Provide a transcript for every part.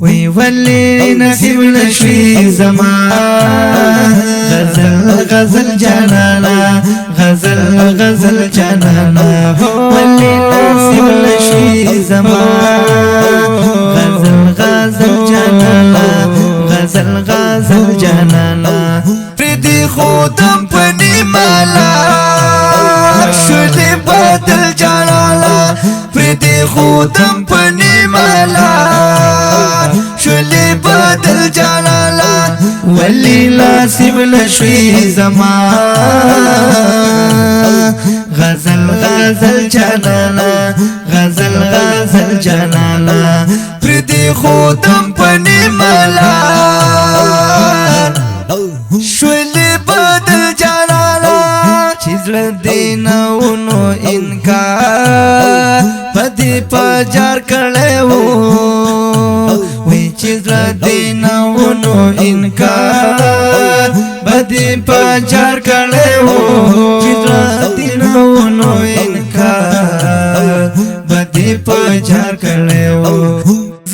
وی ولی نصیب نشوی زمان غزل غزل جانانا غزل غزل جانانا ولی نصیب نشوی زمان غزل غزل جانانا غزل غزل جانانا پردی خودم پنی مالا شلی بدل جانانا پردی خودم پنی مالا شلی بدل جانانا ولی نصیب نشوی زمان غزل غزل جانانا غزل غزل جانانا پردی خودم پنی مالا شلی بدل جانانا چیز لدینا ونو انکار پدی پجار کڑیو وی چیز لدینا ونو انکار پدی پجار کڑیو چیز لدینا ونو انکار پدی پجار کڑیو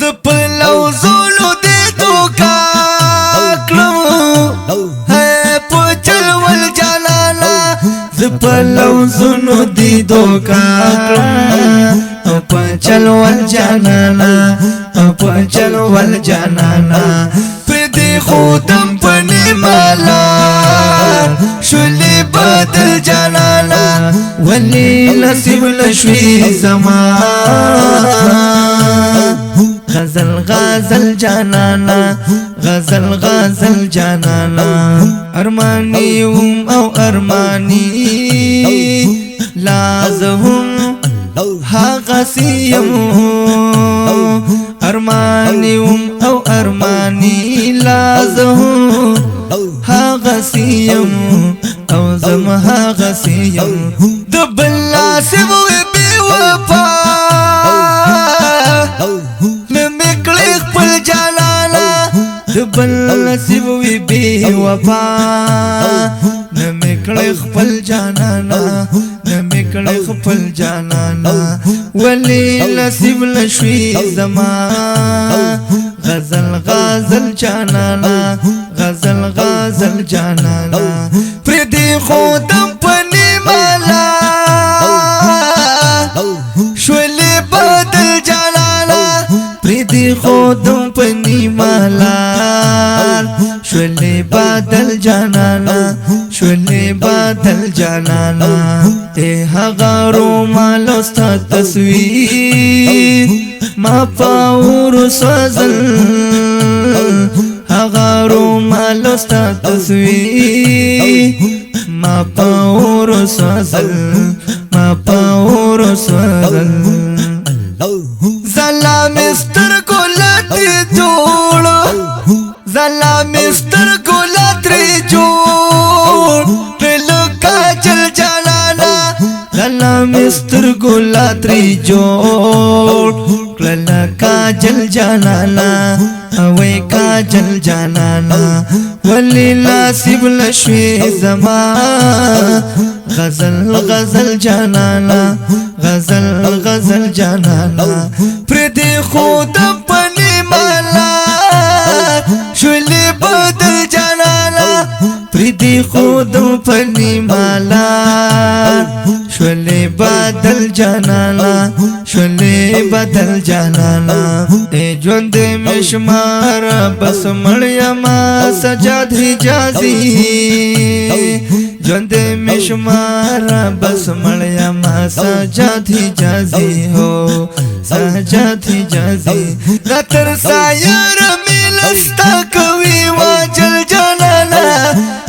زپلو زولو دے دوکا زپلو زنو دی دوکا پچل والجانانا پچل والجانانا پردی خودم پنی مالا شلی بدل جانانا ولی نصیب نشوی زمان غزل غزل جانانا غزل غزل جانانا ارمانی او ارمانی لازهم حقسیم ارمانی او ارمانی لازهم حقسیم او زم حقسیم دبلا سبو بی وفا نمکلی خپل جانانا دبلا سبو بی وفا نمکلی خپل جانانا نمکلی خپل جانانا ولی نصیب نشوی زمان غزل غزل جانانا غزل غزل جانانا پردی خودم پنی مالا شولی بدل جانانا پردی خودم پنی مالا شولی بدل جانانا شولی بدل جانانا تے ہغارو مالو ستا تصویر ما پاور سوزل ہغارو مالو ستا تصویر ما پاور سوزل ما پاور سوزل زلا مستر گولتی جوڑ زلا مستر گولتی جوڑ لکا چل جانانا زلا مستر گولتی جوڑ لکا چل جانانا اوے کا چل جانانا ولی نصیب نشوی زمان غزل غزل جانانا غزل غزل جانانا پردی خودم پنی مالا شولی بدل جانانا پردی خودم پنی مالا شولی بدل جانانا شولی بدل جانانا اے جوند مشمار بس مڑیما سجاد حجازی جوند مشمار بس مڑیما سجاد حجازی ہو سجاد حجازی نتر سایر ملستا کوی واجل جانانا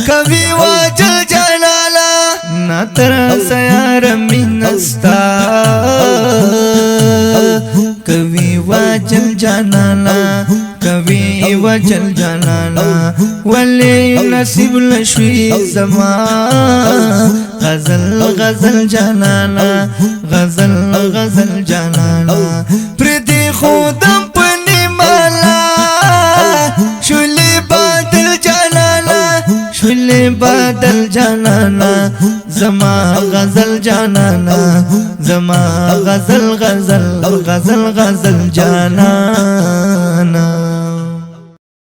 کوی واجل جانانا نتر سایر ملستا کوی واجل جانانا کوی واجل جانانا ولی نصیب نشوی زمان غزل غزل جانانا غزل غزل جانانا پردی خودم پنی مالا شولی بدل جانانا شولی بدل جانانا زما غزل جانانا زما غزل غزل غزل غزل جانا